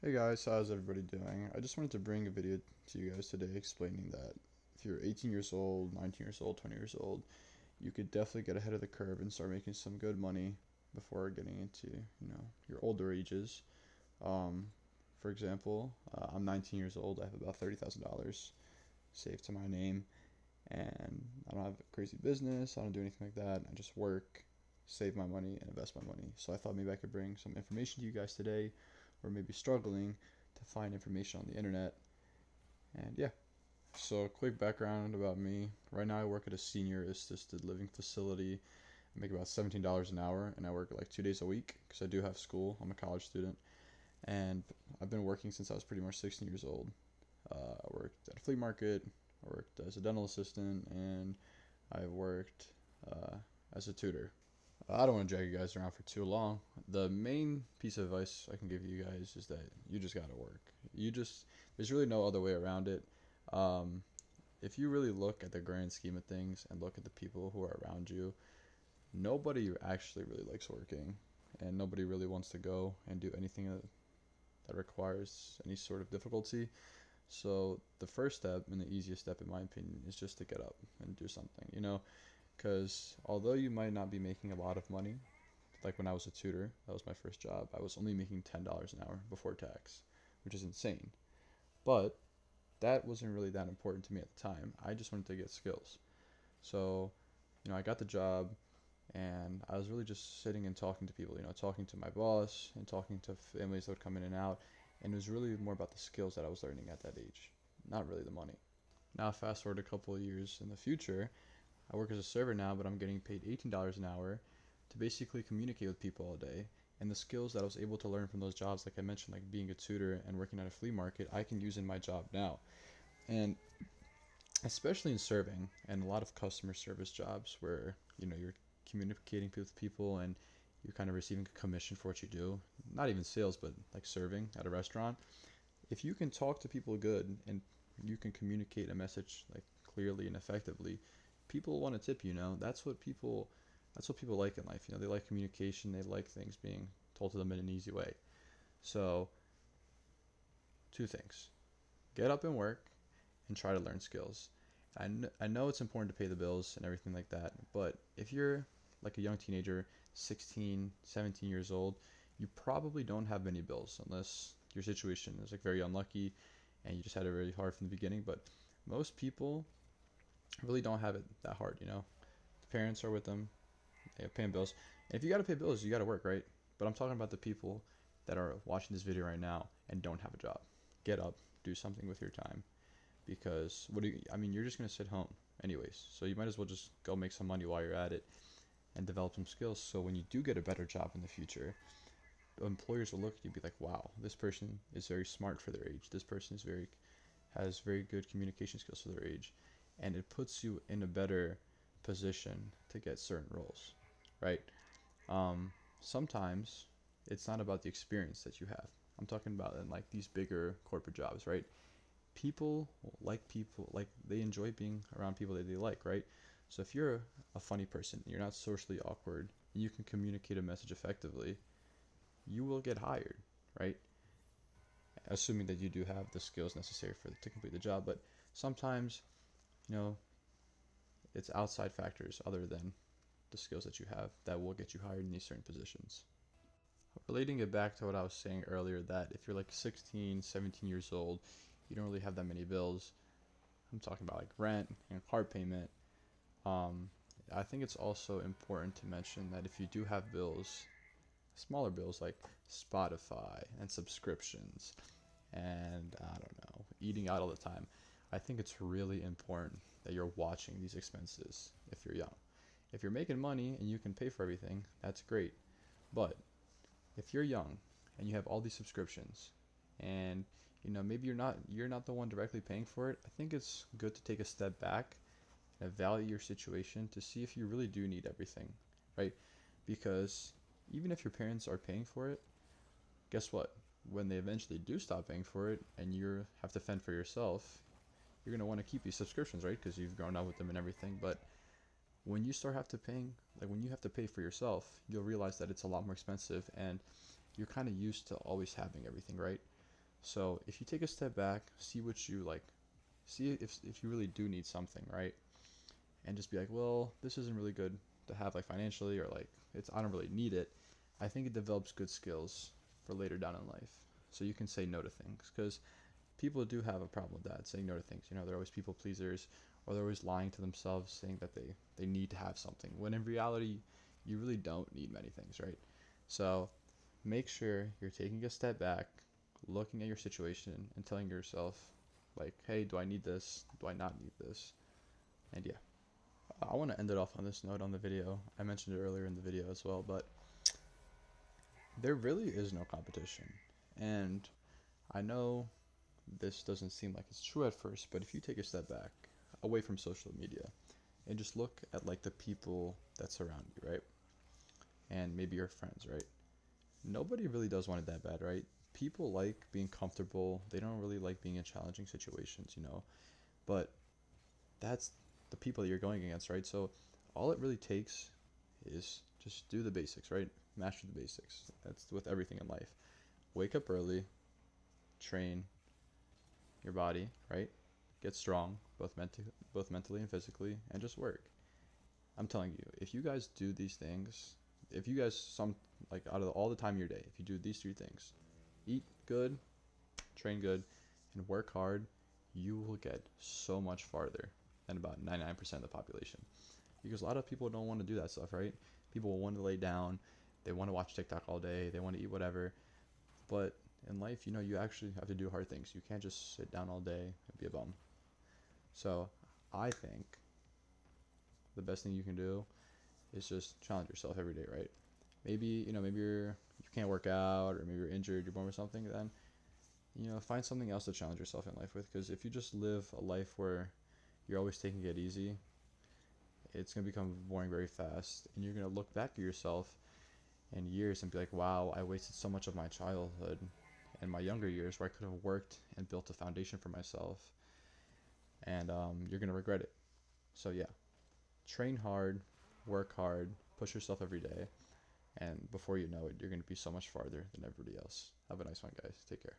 Hey guys, how's everybody doing? I just wanted to bring a video to you guys today explaining that if you're 18 years old, 19 years old, 20 years old, you could definitely get ahead of the curve and start making some good money before getting into, your older ages. Um, for example, I'm 19 years old. I have about $30,000 saved to my name, and I don't have a crazy business. I don't do anything like that. I just work, save my money, and invest my money. So I thought maybe I could bring some information to you guys today, or maybe struggling to find information on the internet. And yeah, so quick background about me. Right now, I work at a senior assisted living facility. I make about $17 an hour, and I work like 2 days a week because I do have school. I'm a college student, and I've been working since I was pretty much 16 years old. I worked at a flea market. I worked as a dental assistant, and I worked uh, as a tutor. I don't want to drag you guys around for too long. The main piece of advice I can give you guys is that you just gotta work. There's really no other way around it. Um, if you really look at the grand scheme of things and look at the people who are around you, nobody actually really likes working, and nobody really wants to go and do anything that requires any sort of difficulty. So the first step and the easiest step, in my opinion, is just to get up and do something. Because although you might not be making a lot of money, like when I was a tutor, that was my first job. I was only making $10 an hour before tax, which is insane. But that wasn't really that important to me at the time. I just wanted to get skills. So, I got the job and I was really just sitting and talking to people, talking to my boss and talking to families that would come in and out. And it was really more about the skills that I was learning at that age, not really the money. Now, fast forward a couple of years in the future, I work as a server now, but I'm getting paid $18 an hour to basically communicate with people all day. And the skills that I was able to learn from those jobs, like I mentioned, like being a tutor and working at a flea market, I can use in my job now. And especially in serving and a lot of customer service jobs where, you're communicating with people and you're kind of receiving a commission for what you do. Not even sales, but like serving at a restaurant. If you can talk to people good and you can communicate a message like clearly and effectively, people want to tip you. That's what people like in life. They like communication. They like things being told to them in an easy way. So, two things: get up and work, and try to learn skills. I know it's important to pay the bills and everything like that, but if you're like a young teenager, 16, 17 years old, you probably don't have many bills unless your situation is like very unlucky and you just had it really hard from the beginning. But most people really don't have it that hard. The parents are with them, they are paying bills. And if you got to pay bills, you got to work, right? But I'm talking about the people that are watching this video right now and don't have a job. Get up, do something with your time, because you're just going to sit home anyways. So you might as well just go make some money while you're at it and develop some skills. So when you do get a better job in the future, employers will look at you and be like, wow, this person is very smart for their age. This person has very good communication skills for their age. And it puts you in a better position to get certain roles, right? Sometimes it's not about the experience that you have. I'm talking about in like these bigger corporate jobs, right? People like they enjoy being around people that they like, right? So if you're a funny person, you're not socially awkward, and you can communicate a message effectively, you will get hired, right? Assuming that you do have the skills necessary to complete the job. But sometimes, you know, it's outside factors other than the skills that you have that will get you hired in these certain positions. Relating it back to what I was saying earlier, that if you're like 16, 17 years old, you don't really have that many bills. I'm talking about like rent and car payment. Um, I think it's also important to mention that if you do have bills, smaller bills like Spotify and subscriptions and I don't know, eating out all the time, I think it's really important that you're watching these expenses if you're young. If you're making money and you can pay for everything, that's great. But if you're young and you have all these subscriptions and maybe you're not the one directly paying for it, I think it's good to take a step back and evaluate your situation to see if you really do need everything, right? Because even if your parents are paying for it, guess what? When they eventually do stop paying for it and you have to fend for yourself, you're going to want to keep these subscriptions, right? Because you've grown up with them and everything. But when you start have to paying, like when you have to pay for yourself, you'll realize that it's a lot more expensive and you're kind of used to always having everything, right? So if you take a step back, see what you like, see if you really do need something, right? And just be like, well, this isn't really good to have like financially, or like it's I don't really need it. I think it develops good skills for later down in life. So you can say no to things, because people do have a problem with that, saying no to things. You know, they're always people pleasers, or they're always lying to themselves, saying that they need to have something, when in reality, you really don't need many things, right? So make sure you're taking a step back, looking at your situation, and telling yourself, like, hey, do I need this? Do I not need this? And yeah, I want to end it off on this note on the video. I mentioned it earlier in the video as well, but there really is no competition. And I know this doesn't seem like it's true at first, but if you take a step back away from social media and just look at like the people that surround you, right? And maybe your friends, right? Nobody really does want it that bad, right? People like being comfortable. They don't really like being in challenging situations, you know. But that's the people that you're going against, right? So all it really takes is just do the basics, right? Master the basics. That's with everything in life. Wake up early, train your body, right? Get strong, both mentally and physically, and just work. I'm telling you, if you guys do these things, if you guys some like out of all the time in your day, if you do these three things, eat good, train good, and work hard, you will get so much farther than about 99% of the population. Because a lot of people don't want to do that stuff, right? People want to lay down, they want to watch TikTok all day, they want to eat whatever. But in life, you know, you actually have to do hard things. You can't just sit down all day and be a bum. So I think the best thing you can do is just challenge yourself every day, right? Maybe, you know, maybe you can't work out, or maybe you're injured, you're born with something, then, you know, find something else to challenge yourself in life with. Because if you just live a life where you're always taking it easy, it's going to become boring very fast. And you're going to look back at yourself in years and be like, wow, I wasted so much of my childhood and my younger years where I could have worked and built a foundation for myself. And you're going to regret it. So, yeah, train hard, work hard, push yourself every day. And before you know it, you're going to be so much farther than everybody else. Have a nice one, guys. Take care.